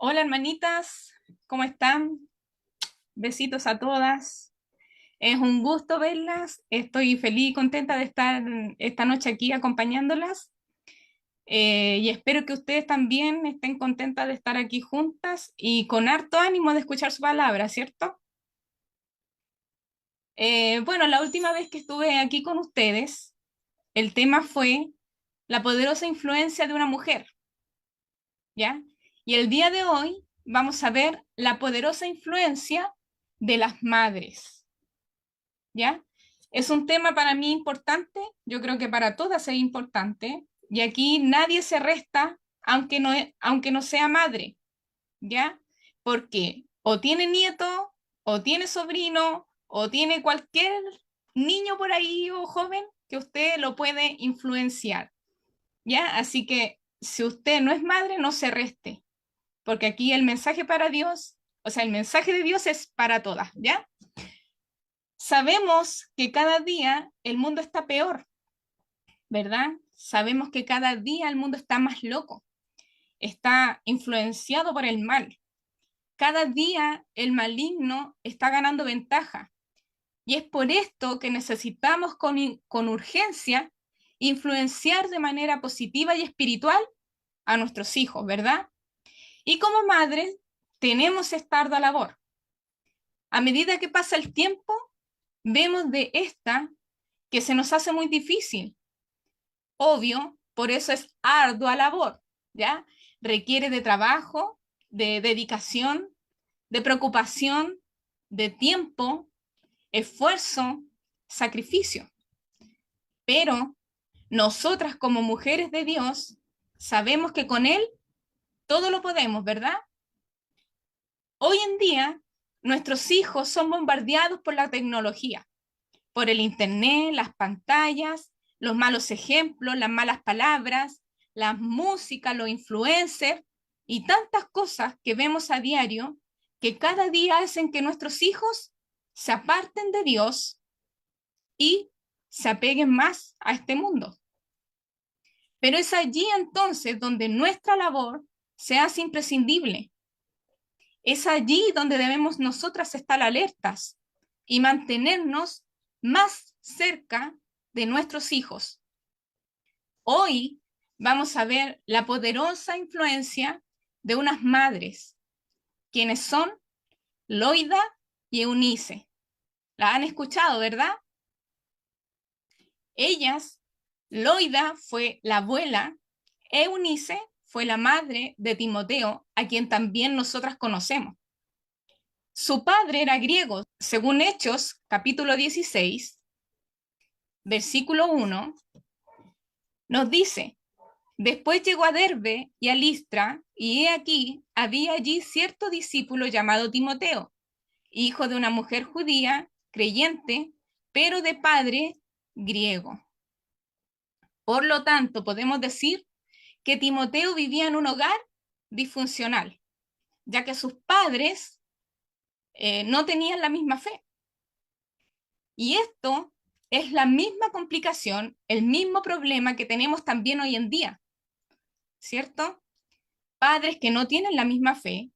Hola hermanitas, ¿cómo están? Besitos a todas. Es un gusto verlas. Estoy feliz y contenta de estar esta noche aquí acompañándolas. Y espero que ustedes también estén contentas de estar aquí juntas y con harto ánimo de escuchar su palabra, ¿cierto? Bueno, la última vez que estuve aquí con ustedes, el tema fue la poderosa influencia de una mujer, ¿ya? Y el día de hoy vamos a ver la poderosa influencia de las madres. ¿Ya? Es un tema para mí importante, yo creo que para todas es importante, y aquí nadie se resta aunque no sea madre, ¿ya? Porque o tiene nieto, o tiene sobrino, o tiene cualquier niño por ahí o joven que usted lo puede influenciar, ¿ya? Así que si usted no es madre, no se reste, porque aquí el mensaje para Dios, o sea, el mensaje de Dios es para todas, ¿ya? Sabemos que cada día el mundo está peor, ¿verdad? Sabemos que cada día el mundo está más loco, está influenciado por el mal. Cada día el maligno está ganando ventaja. Y es por esto que necesitamos con urgencia influenciar de manera positiva y espiritual a nuestros hijos, ¿verdad? Y como madres tenemos esta ardua labor. A medida que pasa el tiempo, vemos de esta que se nos hace muy difícil. Obvio, por eso es ardua labor, ¿ya? Requiere de trabajo, de dedicación, de preocupación, de tiempo, esfuerzo, sacrificio. Pero nosotras como mujeres de Dios sabemos que con Él todo lo podemos, ¿verdad? Hoy en día nuestros hijos son bombardeados por la tecnología, por el internet, las pantallas, los malos ejemplos, las malas palabras, la música, los influencers y tantas cosas que vemos a diario que cada día hacen que nuestros hijos se aparten de Dios y se apeguen más a este mundo. Pero es allí entonces donde nuestra labor se hace imprescindible. Es allí donde debemos nosotras estar alertas y mantenernos más cerca de nuestros hijos. Hoy vamos a ver la poderosa influencia de unas madres, quienes son Loida y Eunice. La han escuchado, ¿verdad? Ellas, Loida fue la abuela, Eunice fue la madre de Timoteo, a quien también nosotras conocemos. Su padre era griego, según Hechos, capítulo 16, versículo 1, nos dice: después llegó a Derbe y a Listra, y he aquí, había allí cierto discípulo llamado Timoteo, hijo de una mujer judía, creyente, pero de padre griego. Por lo tanto, podemos decir que Timoteo vivía en un hogar disfuncional, ya que sus padres no tenían la misma fe. Y esto es la misma complicación, el mismo problema que tenemos también hoy en día, ¿cierto? Padres que no tienen la misma fe,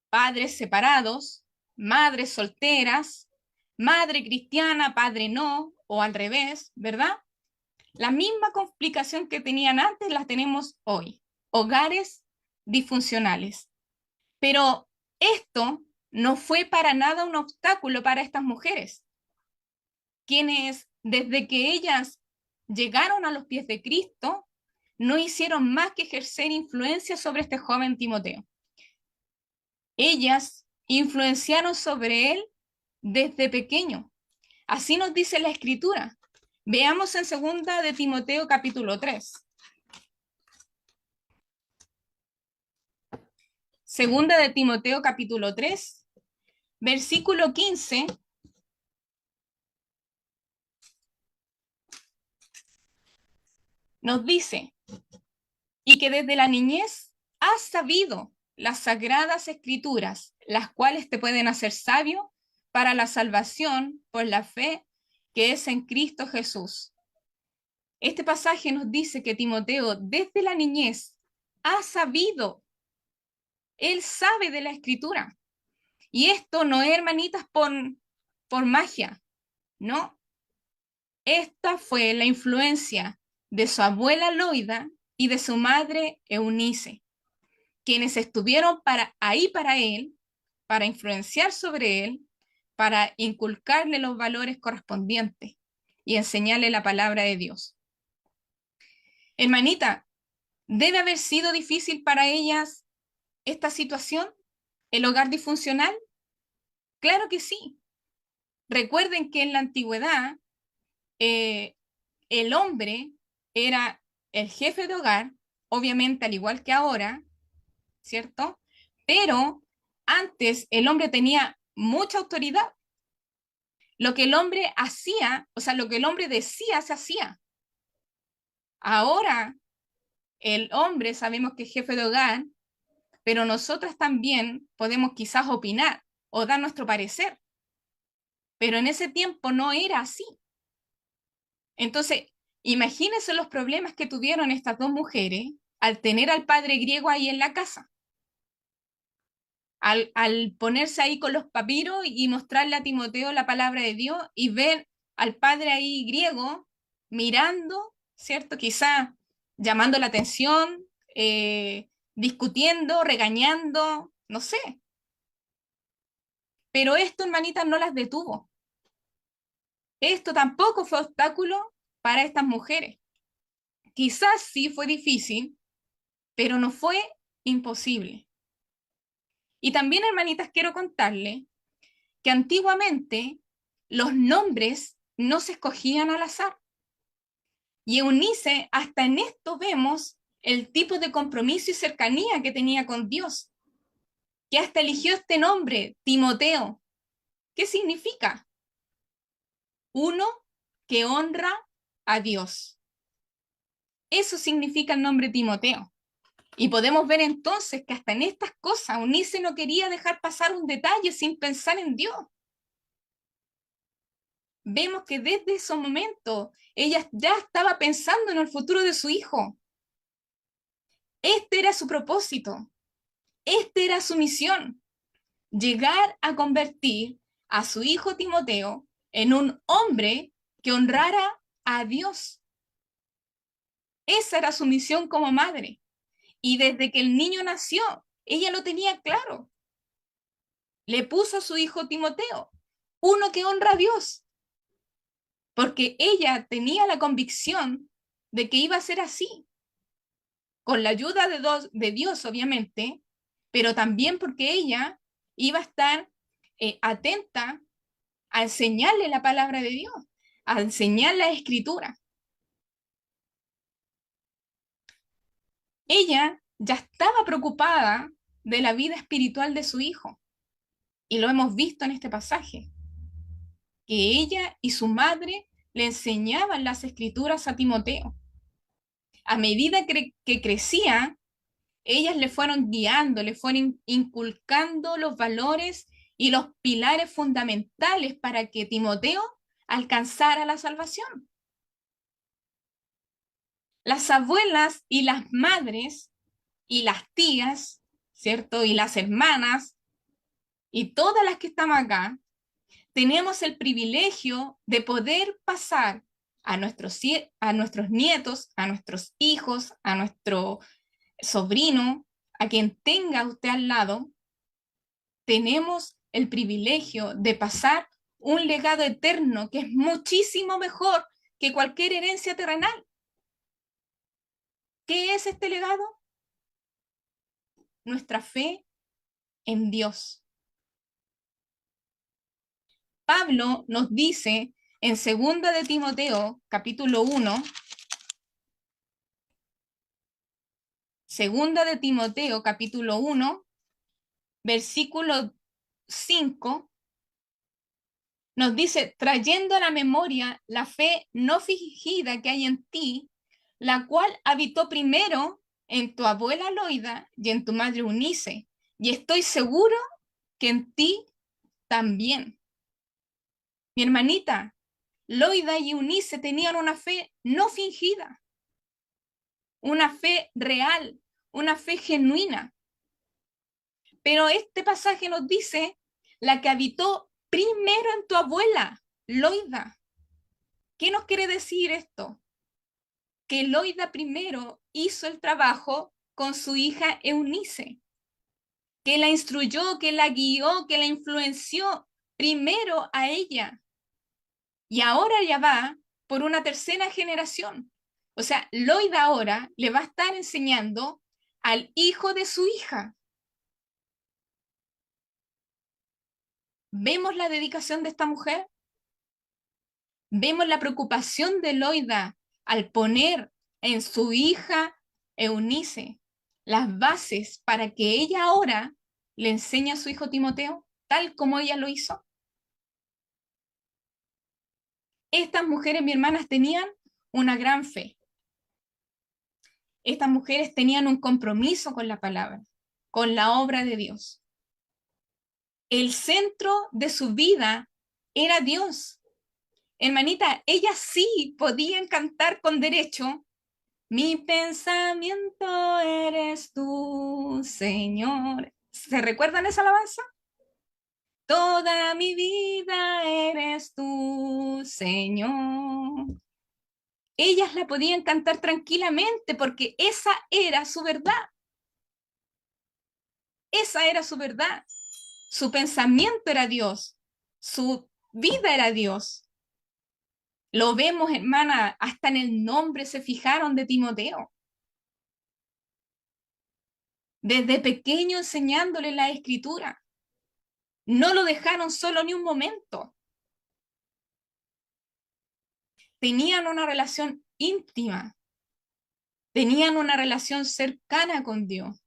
padres separados, madres solteras, madre cristiana, padre no, o al revés, ¿verdad? La misma complicación que tenían antes la tenemos hoy, hogares disfuncionales. Pero esto no fue para nada un obstáculo para estas mujeres, quienes desde que ellas llegaron a los pies de Cristo, no hicieron más que ejercer influencia sobre este joven Timoteo. Ellas influenciaron sobre él desde pequeño. Así nos dice la Escritura. Veamos en segunda de Timoteo capítulo 3. Segunda de Timoteo capítulo 3, versículo 15, nos dice: y que desde la niñez has sabido las sagradas escrituras, las cuales te pueden hacer sabio para la salvación por la fe que es en Cristo Jesús. Este pasaje nos dice que Timoteo desde la niñez ha sabido Él sabe de la escritura. Y esto no es, hermanitas, por magia, ¿no? Esta fue la influencia de su abuela Loida y de su madre Eunice, quienes estuvieron ahí para él, para influenciar sobre él, para inculcarle los valores correspondientes y enseñarle la palabra de Dios. Hermanita, ¿debe haber sido difícil para ellas esta situación? ¿El hogar disfuncional? Claro que sí. Recuerden que en la antigüedad eh, el hombre era el jefe de hogar, obviamente al igual que ahora, ¿cierto? Pero antes el hombre tenía mucha autoridad. Lo que el hombre hacía, o sea, lo que el hombre decía, se hacía. Ahora el hombre sabemos que es jefe de hogar, pero nosotras también podemos quizás opinar o dar nuestro parecer. Pero en ese tiempo no era así. Entonces, imagínense los problemas que tuvieron estas dos mujeres al tener al padre griego ahí en la casa. Al ponerse ahí con los papiros y mostrarle a Timoteo la palabra de Dios y ver al padre ahí griego mirando, ¿cierto? Quizá llamando la atención, discutiendo, regañando, no sé. Pero esto, hermanitas, no las detuvo. Esto tampoco fue obstáculo para estas mujeres. Quizás sí fue difícil, pero no fue imposible. Y también, hermanitas, quiero contarle que antiguamente los nombres no se escogían al azar. Y Eunice, hasta en esto vemos el tipo de compromiso y cercanía que tenía con Dios, que hasta eligió este nombre, Timoteo. ¿Qué significa? Uno que honra a Dios. Eso significa el nombre Timoteo. Y podemos ver entonces que hasta en estas cosas Eunice no quería dejar pasar un detalle sin pensar en Dios. Vemos que desde ese momento ella ya estaba pensando en el futuro de su hijo. Este era su propósito, esta era su misión, llegar a convertir a su hijo Timoteo en un hombre que honrara a Dios. Esa era su misión como madre. Y desde que el niño nació, ella lo tenía claro. Le puso a su hijo Timoteo, uno que honra a Dios, porque ella tenía la convicción de que iba a ser así, con la ayuda de Dios, obviamente, pero también porque ella iba a estar atenta a enseñarle la palabra de Dios, a enseñar la escritura. Ella ya estaba preocupada de la vida espiritual de su hijo, y lo hemos visto en este pasaje, que ella y su madre le enseñaban las escrituras a Timoteo. A medida que crecía, ellas le fueron guiando, le fueron inculcando los valores y los pilares fundamentales para que Timoteo alcanzara la salvación. Las abuelas y las madres y las tías, ¿cierto? Y las hermanas y todas las que estamos acá, tenemos el privilegio de poder pasar a nuestros nietos, a nuestros hijos, a nuestro sobrino, a quien tenga usted al lado, tenemos el privilegio de pasar un legado eterno que es muchísimo mejor que cualquier herencia terrenal. ¿Qué es este legado? Nuestra fe en Dios. Pablo nos dice en 2 de Timoteo, capítulo 1, 2 de Timoteo, capítulo 1, versículo 5, nos dice, trayendo a la memoria la fe no fingida que hay en ti, la cual habitó primero en tu abuela Loida y en tu madre Eunice, y estoy seguro que en ti también. Mi hermanita, Loida y Eunice tenían una fe no fingida, una fe real, una fe genuina. Pero este pasaje nos dice la que habitó primero en tu abuela, Loida. ¿Qué nos quiere decir esto? Que Loida primero hizo el trabajo con su hija Eunice, que la instruyó, que la guió, que la influenció primero a ella. Y ahora ya va por una tercera generación. O sea, Loida ahora le va a estar enseñando al hijo de su hija. ¿Vemos la dedicación de esta mujer? ¿Vemos la preocupación de Loida al poner en su hija Eunice las bases para que ella ahora le enseñe a su hijo Timoteo, tal como ella lo hizo? Estas mujeres, mis hermanas, tenían una gran fe. Estas mujeres tenían un compromiso con la palabra, con la obra de Dios. El centro de su vida era Dios. Hermanita, ellas sí podían cantar con derecho: mi pensamiento eres tú, Señor. ¿Se recuerdan esa alabanza? Toda mi vida eres tú, Señor. Ellas la podían cantar tranquilamente porque esa era su verdad. Esa era su verdad. Su pensamiento era Dios. Su vida era Dios. Lo vemos, hermana, hasta en el nombre se fijaron de Timoteo. Desde pequeño enseñándole la escritura. No lo dejaron solo ni un momento. Tenían una relación íntima. Tenían una relación cercana con Dios.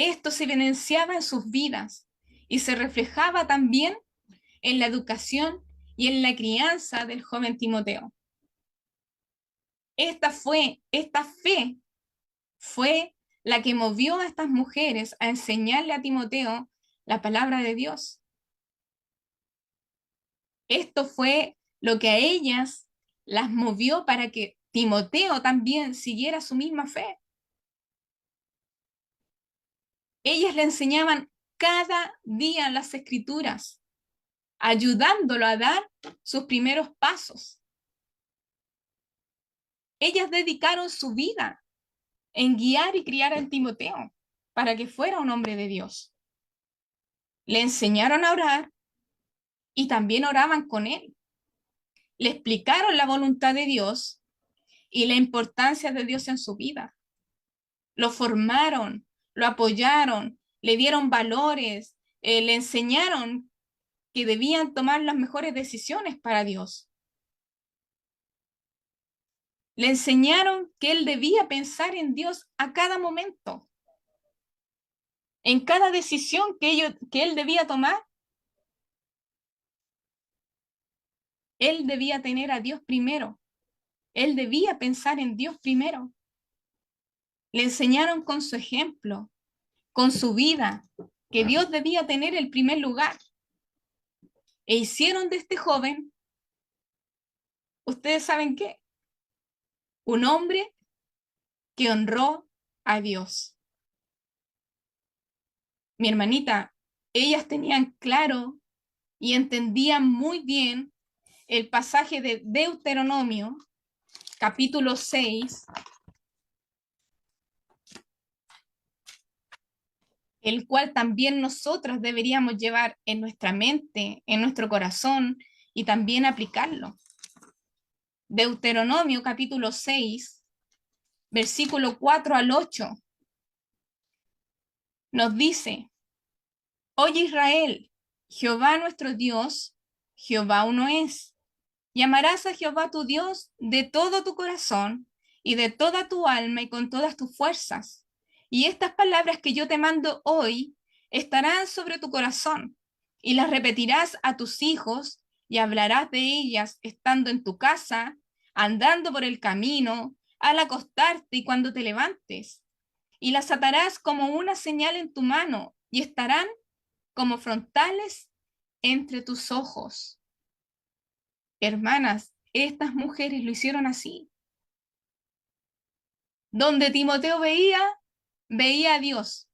Esto se evidenciaba en sus vidas y se reflejaba también en la educación y en la crianza del joven Timoteo. Esta fe fue la que movió a estas mujeres a enseñarle a Timoteo la palabra de Dios. Esto fue lo que a ellas las movió para que Timoteo también siguiera su misma fe. Ellas le enseñaban cada día las escrituras, ayudándolo a dar sus primeros pasos. Ellas dedicaron su vida en guiar y criar a Timoteo para que fuera un hombre de Dios. Le enseñaron a orar y también oraban con él. Le explicaron la voluntad de Dios y la importancia de Dios en su vida. Lo formaron, lo apoyaron, le dieron valores, le enseñaron que debían tomar las mejores decisiones para Dios. Le enseñaron que él debía pensar en Dios a cada momento. En cada decisión que él debía tomar, él debía tener a Dios primero. Él debía pensar en Dios primero. Le enseñaron con su ejemplo, con su vida, que Dios debía tener el primer lugar. E hicieron de este joven, ¿ustedes saben qué? Un hombre que honró a Dios. Mi hermanita, ellas tenían claro y entendían muy bien el pasaje de Deuteronomio, capítulo 6, el cual también nosotros deberíamos llevar en nuestra mente, en nuestro corazón y también aplicarlo. Deuteronomio capítulo 6, versículo 4 al 8, nos dice: Oye Israel, Jehová nuestro Dios, Jehová uno es. Y amarás a Jehová tu Dios de todo tu corazón y de toda tu alma y con todas tus fuerzas. Y estas palabras que yo te mando hoy estarán sobre tu corazón y las repetirás a tus hijos y hablarás de ellas estando en tu casa, andando por el camino, al acostarte y cuando te levantes. Y las atarás como una señal en tu mano y estarán como frontales entre tus ojos. Hermanas, estas mujeres lo hicieron así. Donde Timoteo veía, veía a Dios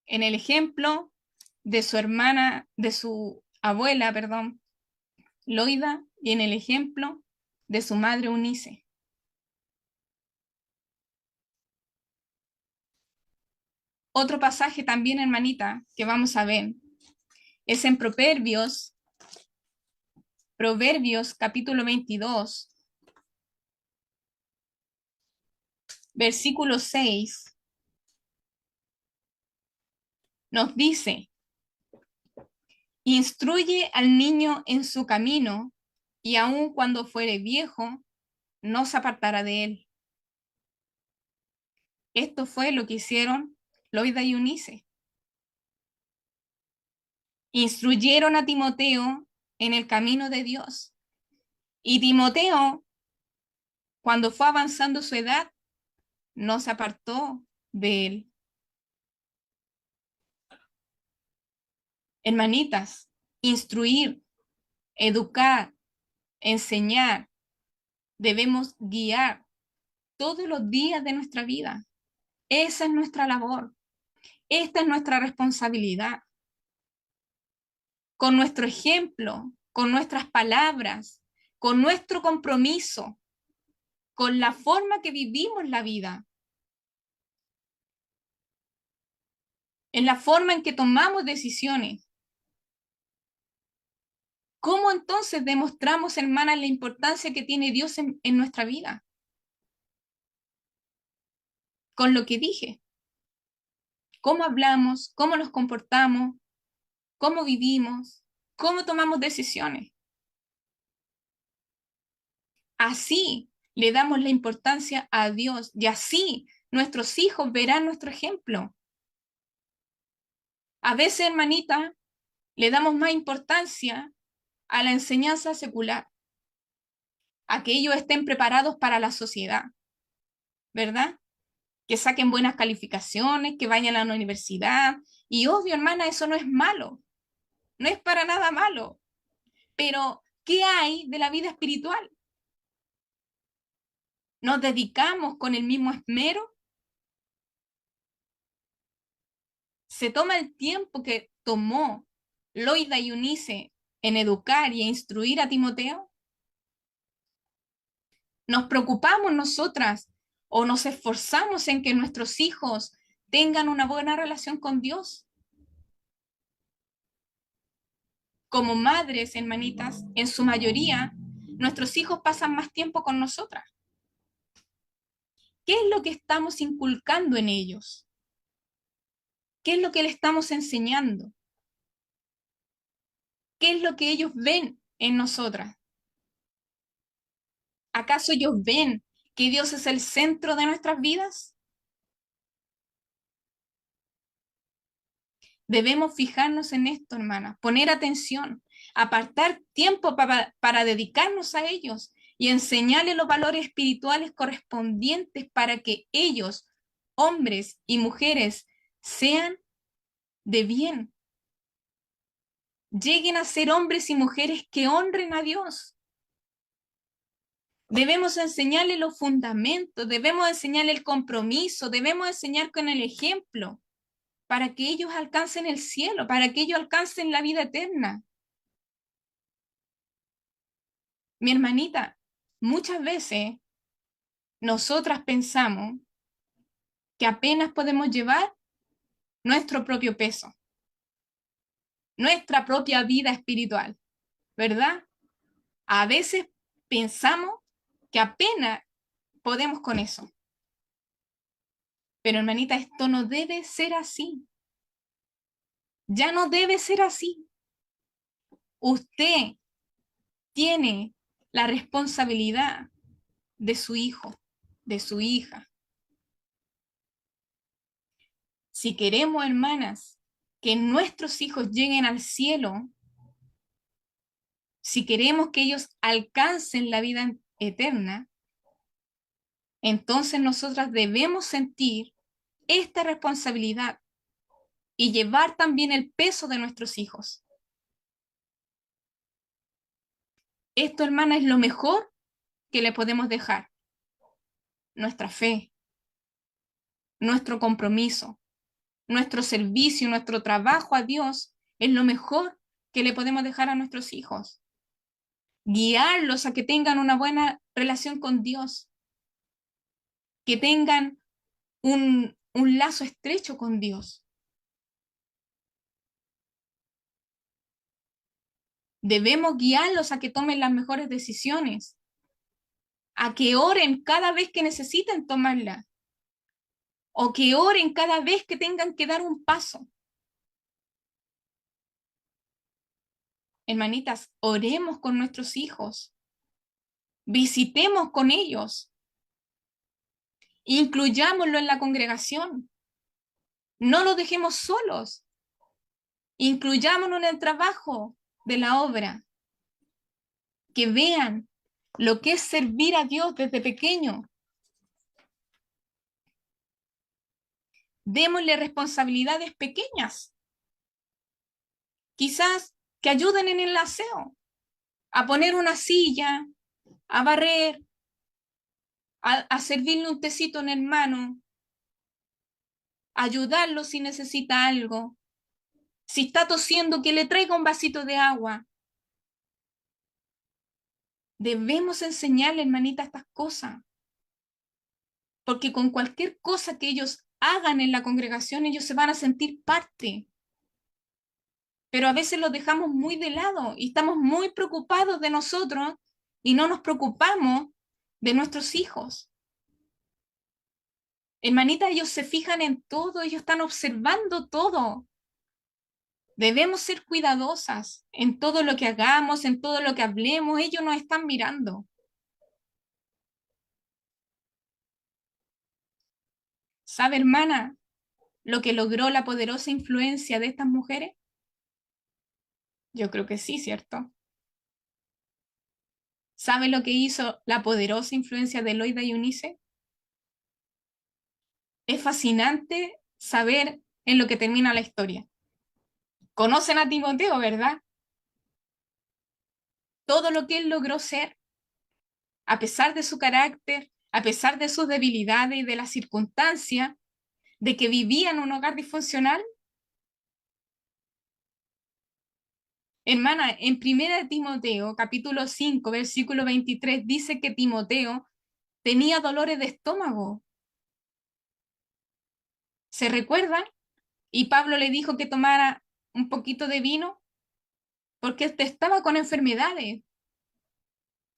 en el ejemplo de su hermana, de su abuela, perdón, Loida, y en el ejemplo de su madre Eunice. Otro pasaje también, hermanita, que vamos a ver, es en Proverbios capítulo 22, versículo 6, nos dice: instruye al niño en su camino, y aun cuando fuere viejo, no se apartará de él. Esto fue lo que hicieron Loida y Eunice. Instruyeron a Timoteo en el camino de Dios. Y Timoteo, cuando fue avanzando su edad, no se apartó de él. Hermanitas, instruir, educar, enseñar, debemos guiar todos los días de nuestra vida. Esa es nuestra labor. Esta es nuestra responsabilidad. Con nuestro ejemplo, con nuestras palabras, con nuestro compromiso, con la forma que vivimos la vida, en la forma en que tomamos decisiones. ¿Cómo entonces demostramos, hermanas, la importancia que tiene Dios en nuestra vida? Con lo que dije. ¿Cómo hablamos? ¿Cómo nos comportamos? ¿Cómo vivimos? ¿Cómo tomamos decisiones? Así le damos la importancia a Dios y así nuestros hijos verán nuestro ejemplo. A veces, hermanita, le damos más importancia a la enseñanza secular, a que ellos estén preparados para la sociedad, ¿verdad? Que saquen buenas calificaciones, que vayan a la universidad. Y obvio, hermana, eso no es malo, no es para nada malo. Pero, ¿qué hay de la vida espiritual? ¿Nos dedicamos con el mismo esmero? ¿Se toma el tiempo que tomó Loida y Eunice en educar y instruir a Timoteo? ¿Nos preocupamos nosotras o nos esforzamos en que nuestros hijos tengan una buena relación con Dios? Como madres, hermanitas, en su mayoría, nuestros hijos pasan más tiempo con nosotras. ¿Qué es lo que estamos inculcando en ellos? ¿Qué es lo que le estamos enseñando? ¿Qué es lo que ellos ven en nosotras? ¿Acaso ellos ven que Dios es el centro de nuestras vidas? Debemos fijarnos en esto, hermana, poner atención, apartar tiempo para dedicarnos a ellos y enseñarles los valores espirituales correspondientes para que ellos, hombres y mujeres, sean de bien, lleguen a ser hombres y mujeres que honren a Dios. Debemos enseñarles los fundamentos, debemos enseñarles el compromiso, debemos enseñar con el ejemplo para que ellos alcancen el cielo, para que ellos alcancen la vida eterna. Mi hermanita, muchas veces nosotras pensamos que apenas podemos llevar nuestro propio peso, nuestra propia vida espiritual, ¿verdad? A veces pensamos que apenas podemos con eso. Pero hermanita, esto no debe ser así. Ya no debe ser así. Usted tiene la responsabilidad de su hijo, de su hija. Si queremos, hermanas, que nuestros hijos lleguen al cielo, si queremos que ellos alcancen la vida eterna, entonces nosotras debemos sentir esta responsabilidad y llevar también el peso de nuestros hijos. Esto, hermana, es lo mejor que le podemos dejar. Nuestra fe, nuestro compromiso, nuestro servicio, nuestro trabajo a Dios es lo mejor que le podemos dejar a nuestros hijos. Guiarlos a que tengan una buena relación con Dios, que tengan un lazo estrecho con Dios. Debemos guiarlos a que tomen las mejores decisiones, a que oren cada vez que necesiten tomarla, o que oren cada vez que tengan que dar un paso. Hermanitas, oremos con nuestros hijos, visitemos con ellos, incluyámoslo en la congregación, no los dejemos solos, incluyámoslo en el trabajo de la obra, que vean lo que es servir a Dios desde pequeño. Démosle responsabilidades pequeñas, quizás que ayuden en el aseo, a poner una silla, a barrer, a servirle un tecito en el mano, ayudarlo si necesita algo. Si está tosiendo, que le traiga un vasito de agua. Debemos enseñarle, hermanita, estas cosas. Porque con cualquier cosa que ellos hagan en la congregación, ellos se van a sentir parte. Pero a veces los dejamos muy de lado y estamos muy preocupados de nosotros y no nos preocupamos de nuestros hijos. Hermanita, ellos se fijan en todo, ellos están observando todo. Debemos ser cuidadosas en todo lo que hagamos, en todo lo que hablemos, ellos nos están mirando. ¿Sabe, hermana, lo que logró la poderosa influencia de estas mujeres? Yo creo que sí, ¿cierto? ¿Sabe lo que hizo la poderosa influencia de Loida y Eunice? Es fascinante saber en lo que termina la historia. Conocen a Timoteo, ¿verdad? Todo lo que él logró ser, a pesar de su carácter, a pesar de sus debilidades y de las circunstancias, de que vivía en un hogar disfuncional. Hermana, en 1 Timoteo, capítulo 5, versículo 23, dice que Timoteo tenía dolores de estómago. ¿Se recuerdan? Y Pablo le dijo que tomara un poquito de vino porque estaba con enfermedades.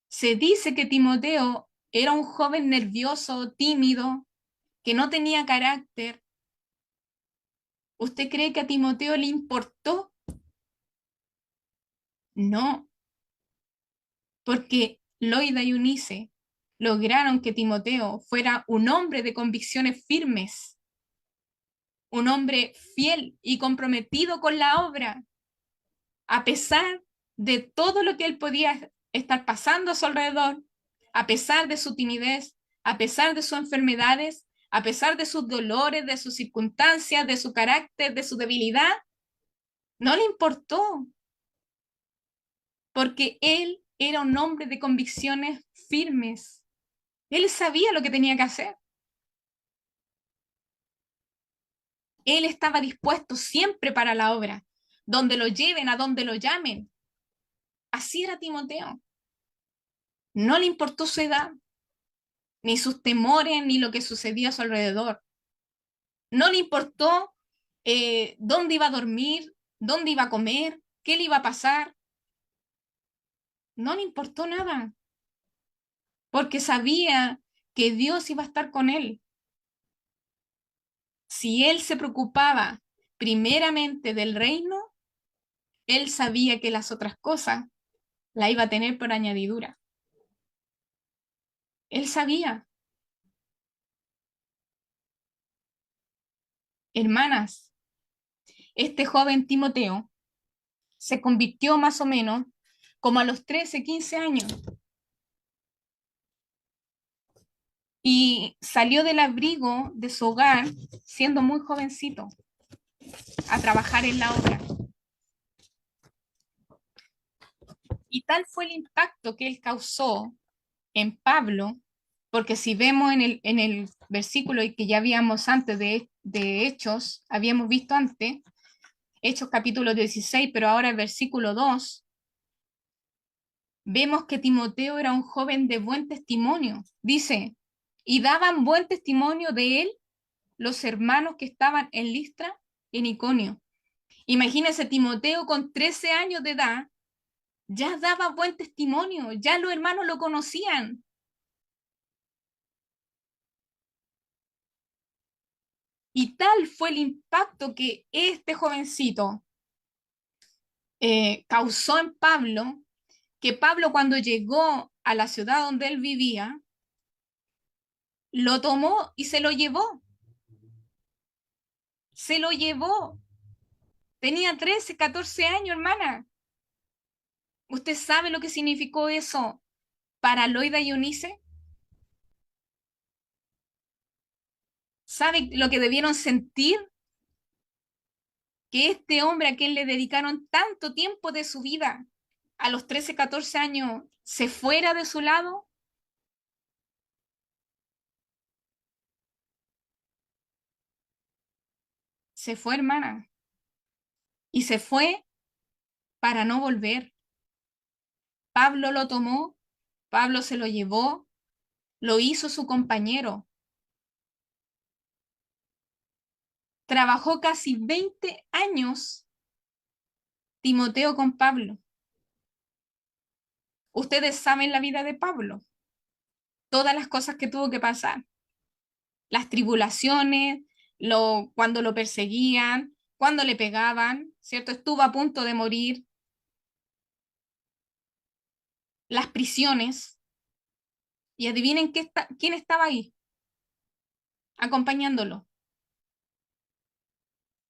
Se dice que Timoteo era un joven nervioso, tímido, que no tenía carácter. ¿Usted cree que a Timoteo le importó? No, porque Loida y Eunice lograron que Timoteo fuera un hombre de convicciones firmes, un hombre fiel y comprometido con la obra, a pesar de todo lo que él podía estar pasando a su alrededor, a pesar de su timidez, a pesar de sus enfermedades, a pesar de sus dolores, de sus circunstancias, de su carácter, de su debilidad, no le importó, porque él era un hombre de convicciones firmes. Él sabía lo que tenía que hacer. Él estaba dispuesto siempre para la obra, donde lo lleven, a donde lo llamen. Así era Timoteo. No le importó su edad, ni sus temores, ni lo que sucedía a su alrededor. No le importó dónde iba a dormir, dónde iba a comer, qué le iba a pasar. No le importó nada, porque sabía que Dios iba a estar con él. Si él se preocupaba primeramente del reino, él sabía que las otras cosas la iba a tener por añadidura. Él sabía. Hermanas, este joven Timoteo se convirtió más o menos como a los 13, 15 años y salió del abrigo de su hogar siendo muy jovencito a trabajar en la obra. Y tal fue el impacto que él causó en Pablo Porque si vemos en el versículo y que ya habíamos antes de Hechos, habíamos visto antes, Hechos capítulo 16, pero ahora el versículo 2, vemos que Timoteo era un joven de buen testimonio. Dice, y daban buen testimonio de él los hermanos que estaban en Listra y en Iconio. Imagínense, Timoteo con 13 años de edad ya daba buen testimonio, ya los hermanos lo conocían. Y tal fue el impacto que este jovencito causó en Pablo, que Pablo cuando llegó a la ciudad donde él vivía, lo tomó y se lo llevó. Se lo llevó. Tenía 13, 14 años, hermana. ¿Usted sabe lo que significó eso para Loida y Eunice? ¿Sabe lo que debieron sentir? Que este hombre a quien le dedicaron tanto tiempo de su vida, a los 13, 14 años, se fuera de su lado. Se fue, hermana. Y se fue para no volver. Pablo lo tomó, Pablo se lo llevó, lo hizo su compañero. Trabajó casi 20 años Timoteo con Pablo. Ustedes saben la vida de Pablo, todas las cosas que tuvo que pasar, las tribulaciones, cuando lo perseguían, cuando le pegaban, ¿cierto? Estuvo a punto de morir, las prisiones. Y adivinen quién estaba ahí, acompañándolo.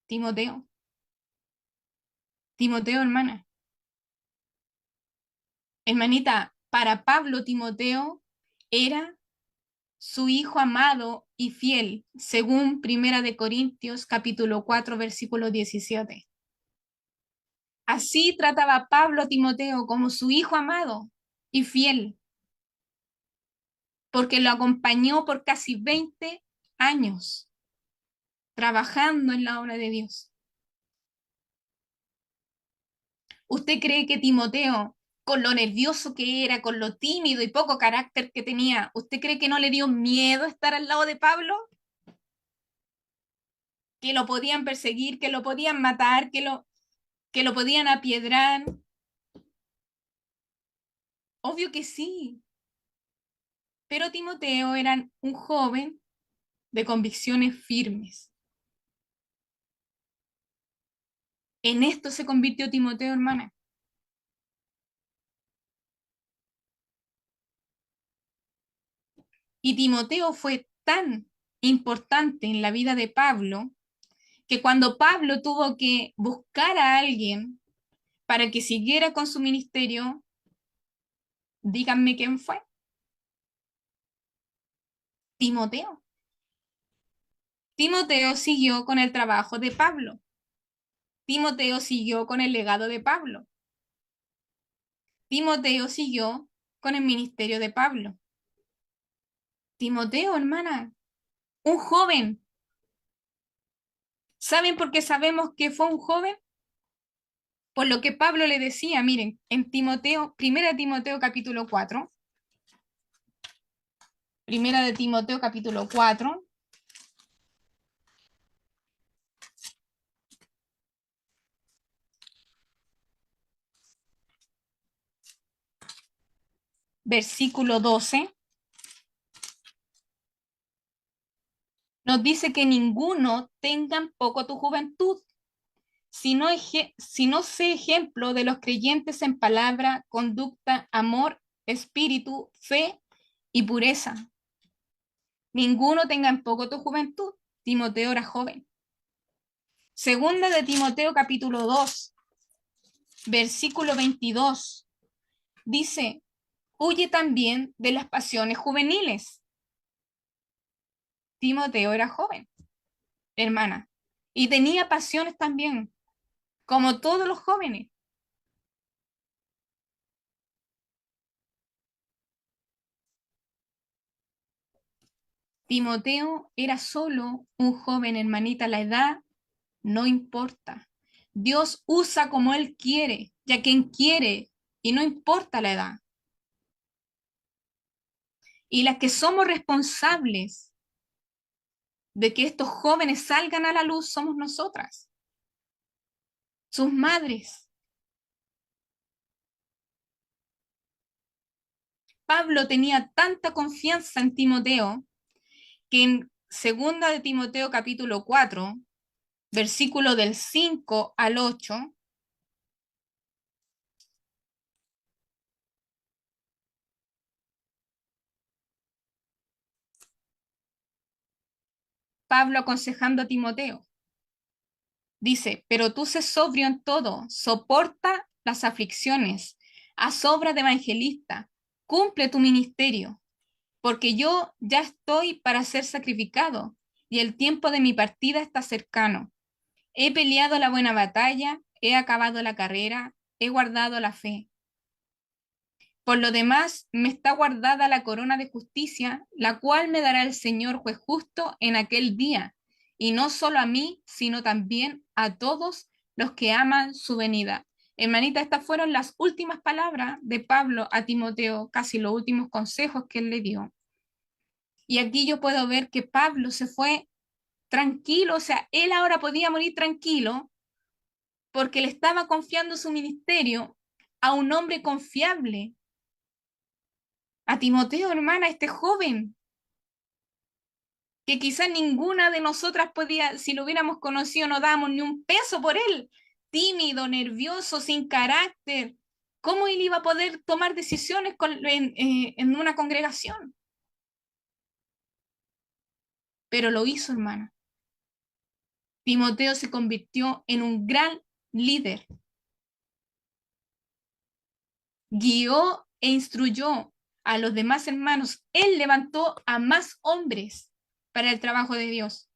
Timoteo. Timoteo, hermana. Hermanita, para Pablo, Timoteo era su hijo amado y fiel, según Primera de Corintios capítulo 4 versículo 17. Así trataba Pablo a Timoteo como su hijo amado y fiel, porque lo acompañó por casi 20 años trabajando en la obra de Dios. ¿Usted cree que Timoteo, con lo nervioso que era, con lo tímido y poco carácter que tenía, ¿usted cree que no le dio miedo estar al lado de Pablo? Que lo podían perseguir, que lo podían matar, que lo podían apiedrar. Obvio que sí, pero Timoteo era un joven de convicciones firmes. En esto se convirtió Timoteo, hermana. Y Timoteo fue tan importante en la vida de Pablo que cuando Pablo tuvo que buscar a alguien para que siguiera con su ministerio, díganme quién fue. Timoteo. Timoteo siguió con el trabajo de Pablo. Timoteo siguió con el legado de Pablo. Timoteo siguió con el ministerio de Pablo. Timoteo, hermana, un joven. ¿Saben por qué sabemos que fue un joven? Por lo que Pablo le decía, miren, en Timoteo, primera de Timoteo capítulo 4, primera de Timoteo capítulo 4, versículo 12, nos dice que ninguno tenga en poco tu juventud, sino sé ejemplo de los creyentes en palabra, conducta, amor, espíritu, fe y pureza. Ninguno tenga en poco tu juventud. Timoteo era joven. Segunda de Timoteo capítulo 2, versículo 22, dice, huye también de las pasiones juveniles. Timoteo era joven, hermana, y tenía pasiones también, como todos los jóvenes. Timoteo era solo un joven, hermanita, la edad no importa. Dios usa como Él quiere, ya quien quiere, y no importa la edad. Y las que somos responsables de que estos jóvenes salgan a la luz somos nosotras, sus madres. Pablo tenía tanta confianza en Timoteo que en segunda de Timoteo capítulo 4, versículo del 5 al 8, Pablo aconsejando a Timoteo, dice, pero tú sé sobrio en todo, soporta las aflicciones, haz obra de evangelista, cumple tu ministerio, porque yo ya estoy para ser sacrificado y el tiempo de mi partida está cercano. He peleado la buena batalla, he acabado la carrera, he guardado la fe. Por lo demás, me está guardada la corona de justicia, la cual me dará el Señor juez justo en aquel día, y no solo a mí, sino también a todos los que aman su venida. Hermanita, estas fueron las últimas palabras de Pablo a Timoteo, casi los últimos consejos que él le dio. Y aquí yo puedo ver que Pablo se fue tranquilo, o sea, él ahora podía morir tranquilo porque le estaba confiando su ministerio a un hombre confiable, a Timoteo, hermana, este joven, que quizás ninguna de nosotras podía, si lo hubiéramos conocido, no dábamos ni un peso por él, tímido, nervioso, sin carácter. ¿Cómo él iba a poder tomar decisiones en una congregación? Pero lo hizo, hermana. Timoteo se convirtió en un gran líder, guió e instruyó a los demás hermanos. Él levantó a más hombres para el trabajo de Dios.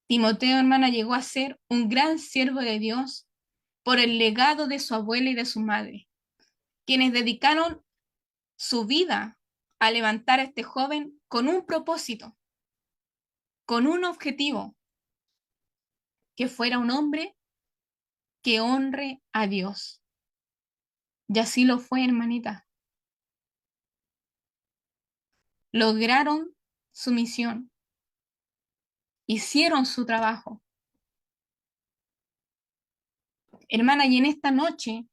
Timoteo, hermana, llegó a ser un gran siervo de Dios por el legado de su abuela y de su madre, quienes dedicaron su vida a levantar a este joven con un propósito, con un objetivo, que fuera un hombre que honre a Dios. Y así lo fue, hermanita. Lograron su misión, hicieron su trabajo. Hermana, y en esta noche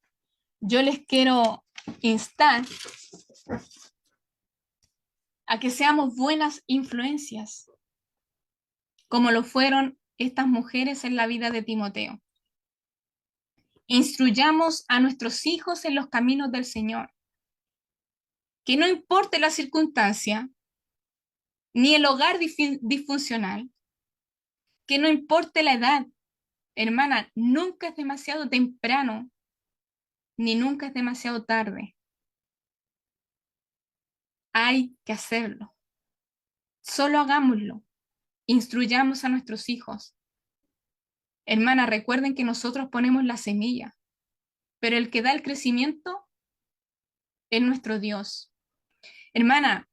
yo les quiero instar a que seamos buenas influencias, como lo fueron estas mujeres en la vida de Timoteo. Instruyamos a nuestros hijos en los caminos del Señor, que no importe la circunstancia, ni el hogar disfuncional, que no importe la edad, hermana, nunca es demasiado temprano, ni nunca es demasiado tarde. Hay que hacerlo. Solo hagámoslo. Instruyamos a nuestros hijos. Hermana, recuerden que nosotros ponemos la semilla, pero el que da el crecimiento es nuestro Dios. Hermana,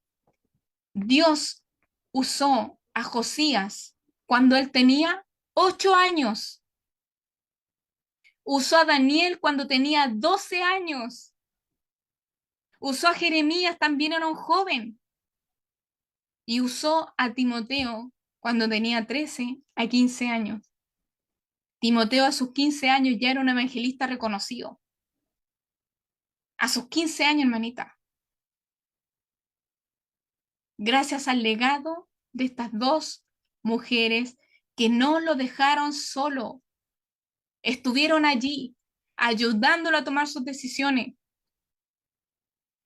Dios usó a Josías cuando él tenía 8 años. Usó a Daniel cuando tenía 12 años. Usó a Jeremías, también era un joven. Y usó a Timoteo cuando tenía 13 a 15 años. Timoteo a sus 15 años ya era un evangelista reconocido. A sus 15 años, hermanita. Gracias al legado de estas dos mujeres que no lo dejaron solo. Estuvieron allí ayudándolo a tomar sus decisiones.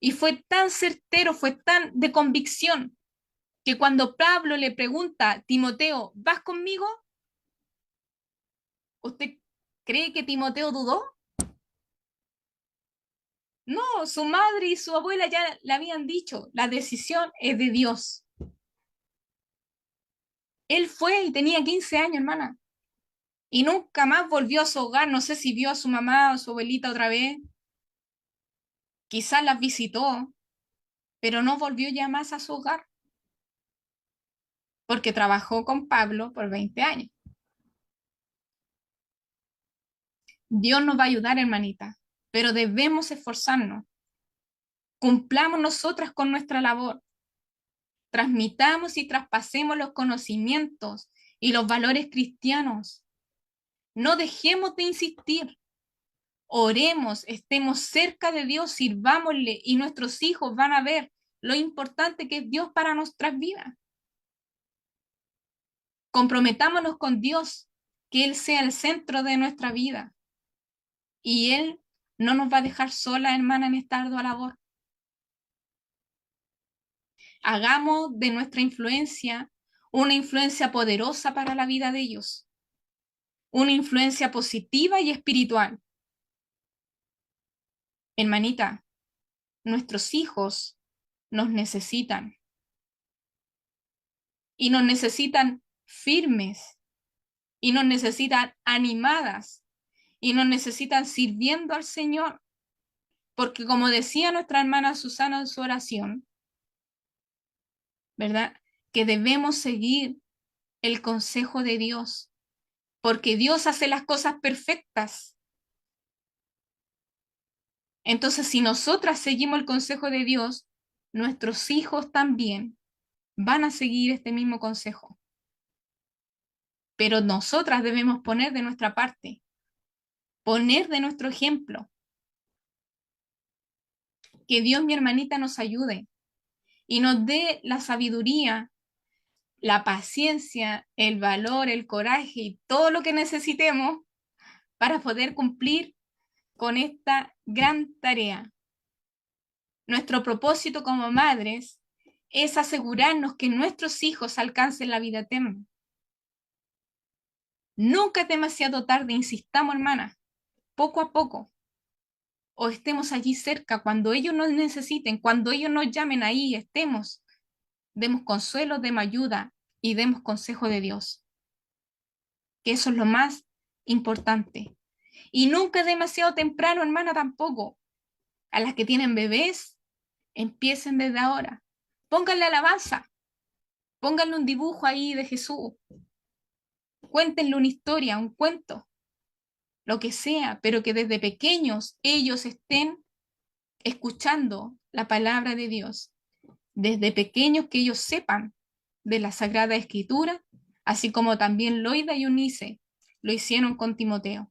Y fue tan certero, fue tan de convicción, que cuando Pablo le pregunta, Timoteo, ¿vas conmigo? ¿Usted cree que Timoteo dudó? No, su madre y su abuela ya le habían dicho, la decisión es de Dios. Él fue y tenía 15 años, hermana, y nunca más volvió a su hogar. No sé si vio a su mamá o a su abuelita otra vez, quizás las visitó, pero no volvió ya más a su hogar, porque trabajó con Pablo por 20 años. Dios nos va a ayudar, hermanita, pero debemos esforzarnos. Cumplamos nosotras con nuestra labor. Transmitamos y traspasemos los conocimientos y los valores cristianos. No dejemos de insistir. Oremos, estemos cerca de Dios, sirvámosle y nuestros hijos van a ver lo importante que es Dios para nuestras vidas. Comprometámonos con Dios, que Él sea el centro de nuestra vida y Él no nos va a dejar sola, hermana, en esta ardua labor. Hagamos de nuestra influencia una influencia poderosa para la vida de ellos, una influencia positiva y espiritual. Hermanita, nuestros hijos nos necesitan y nos necesitan firmes y nos necesitan animadas y nos necesitan sirviendo al Señor, porque como decía nuestra hermana Susana en su oración, ¿verdad? Que debemos seguir el consejo de Dios, porque Dios hace las cosas perfectas. Entonces, si nosotras seguimos el consejo de Dios, nuestros hijos también van a seguir este mismo consejo. Pero nosotras debemos poner de nuestra parte, poner de nuestro ejemplo. Que Dios, mi hermanita, nos ayude y nos dé la sabiduría, la paciencia, el valor, el coraje y todo lo que necesitemos para poder cumplir con esta gran tarea. Nuestro propósito como madres es asegurarnos que nuestros hijos alcancen la vida eterna. Nunca es demasiado tarde, insistamos, hermanas, poco a poco, o estemos allí cerca, cuando ellos nos necesiten, cuando ellos nos llamen, ahí estemos, demos consuelo, demos ayuda y demos consejo de Dios, que eso es lo más importante. Y nunca es demasiado temprano, hermana, tampoco. A las que tienen bebés, empiecen desde ahora. Pónganle alabanza, pónganle un dibujo ahí de Jesús, cuéntenle una historia, un cuento, lo que sea, pero que desde pequeños ellos estén escuchando la palabra de Dios, desde pequeños que ellos sepan de la Sagrada Escritura, así como también Loida y Unice lo hicieron con Timoteo.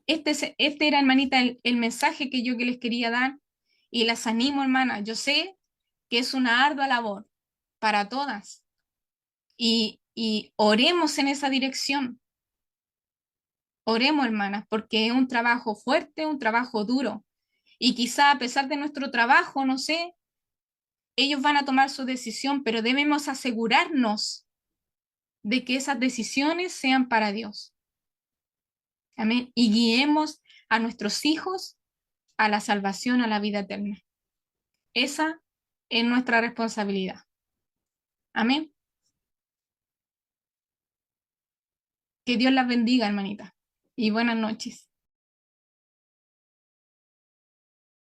Este era, hermanita, el mensaje que yo que les quería dar y las animo, hermana. Yo sé que es una ardua labor para todas y oremos en esa dirección. Oremos, hermanas, porque es un trabajo fuerte, un trabajo duro. Y quizá a pesar de nuestro trabajo, no sé, ellos van a tomar su decisión, pero debemos asegurarnos de que esas decisiones sean para Dios. Amén. Y guiemos a nuestros hijos a la salvación, a la vida eterna. Esa es nuestra responsabilidad. Amén. Que Dios las bendiga, hermanita. Y buenas noches.